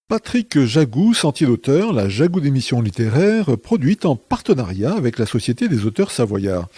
Patrick Jagou, Sentier d'auteur, la Jagou d'émissions littéraires, produite en partenariat avec la Société des auteurs savoyards.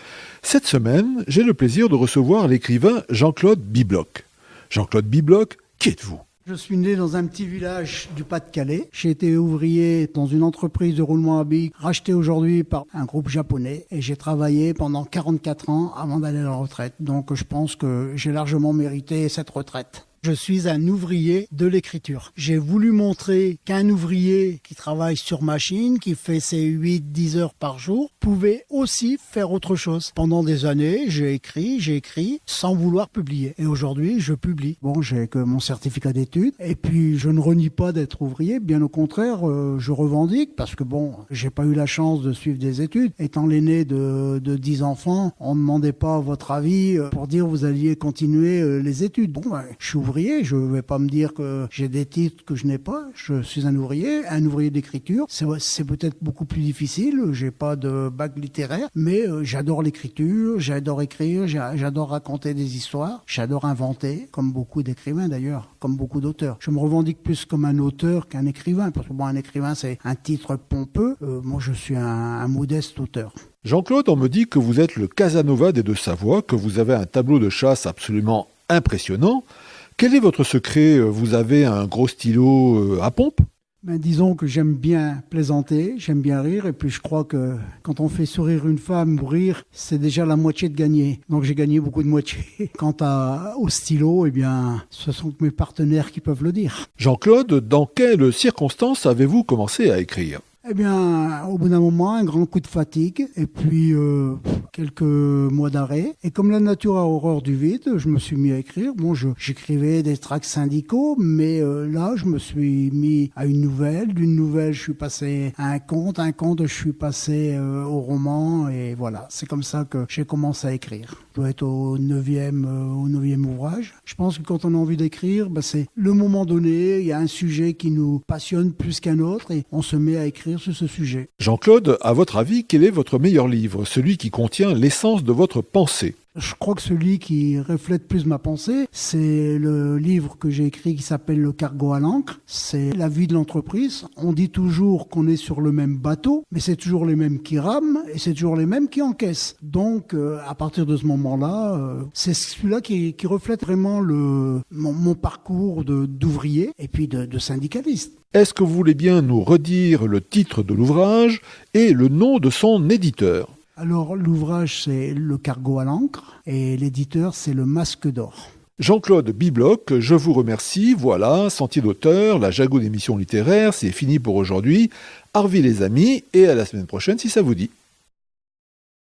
Cette semaine, j'ai le plaisir de recevoir l'écrivain Jean-Claude Bibloch. Jean-Claude Bibloch, qui êtes-vous ? Je suis né dans un petit village du Pas-de-Calais. J'ai été ouvrier dans une entreprise de roulement à billes rachetée aujourd'hui par un groupe japonais et j'ai travaillé pendant 44 ans avant d'aller à la retraite. Donc je pense que j'ai largement mérité cette retraite. Je suis un ouvrier de l'écriture. J'ai voulu montrer qu'un ouvrier qui travaille sur machine, qui fait ses 8-10 heures par jour, pouvait aussi faire autre chose. Pendant des années, j'ai écrit sans vouloir publier. Et aujourd'hui, je publie. Bon, j'ai que mon certificat d'études. Et puis, je ne renie pas d'être ouvrier. Bien au contraire, je revendique parce que bon, j'ai pas eu la chance de suivre des études. Étant l'aîné de 10 enfants, on ne demandait pas votre avis pour dire vous alliez continuer les études. Bon, je suis ouvrier, je ne vais pas me dire que j'ai des titres que je n'ai pas. Je suis un ouvrier d'écriture. C'est peut-être beaucoup plus difficile, j'ai pas de bac littéraire, mais j'adore l'écriture, j'adore écrire, j'adore raconter des histoires, j'adore inventer, comme beaucoup d'écrivains d'ailleurs, comme beaucoup d'auteurs. Je me revendique plus comme un auteur qu'un écrivain, parce que bon, un écrivain c'est un titre pompeux, moi je suis un modeste auteur. Jean-Claude, on me dit que vous êtes le Casanova des Deux-Savoie, que vous avez un tableau de chasse absolument impressionnant. Quel est votre secret ? Vous avez un gros stylo à pompe ? Disons que j'aime bien plaisanter, j'aime bien rire, et puis je crois que quand on fait sourire une femme ou rire, c'est déjà la moitié de gagner. Donc j'ai gagné beaucoup de moitié. Quant au stylo, eh bien, ce sont mes partenaires qui peuvent le dire. Jean-Claude, dans quelles circonstances avez-vous commencé à écrire ? Eh bien, au bout d'un moment, un grand coup de fatigue et puis quelques mois d'arrêt. Et comme la nature a horreur du vide, je me suis mis à écrire. Bon, j'écrivais des tracts syndicaux, mais là, je me suis mis à une nouvelle. D'une nouvelle, je suis passé à un conte, je suis passé au roman. Et voilà, c'est comme ça que j'ai commencé à écrire. Je dois être au 9e ouvrage. Je pense que quand on a envie d'écrire, c'est le moment donné, il y a un sujet qui nous passionne plus qu'un autre et on se met à écrire sur ce sujet. Jean-Claude, à votre avis, quel est votre meilleur livre, celui qui contient l'essence de votre pensée ? Je crois que celui qui reflète plus ma pensée, c'est le livre que j'ai écrit qui s'appelle Le cargo à l'ancre. C'est la vie de l'entreprise. On dit toujours qu'on est sur le même bateau, mais c'est toujours les mêmes qui rament et c'est toujours les mêmes qui encaissent. Donc, à partir de ce moment-là, c'est celui-là qui reflète vraiment mon parcours d'ouvrier et puis de syndicaliste. Est-ce que vous voulez bien nous redire le titre de l'ouvrage et le nom de son éditeur ? Alors, l'ouvrage, c'est Le cargo à l'ancre et l'éditeur, c'est Le Masque d'or. Jean-Claude Bibloch, je vous remercie. Voilà, Sentier d'auteur, la Jagou d'émissions littéraires, c'est fini pour aujourd'hui. Au revoir les amis et à la semaine prochaine si ça vous dit.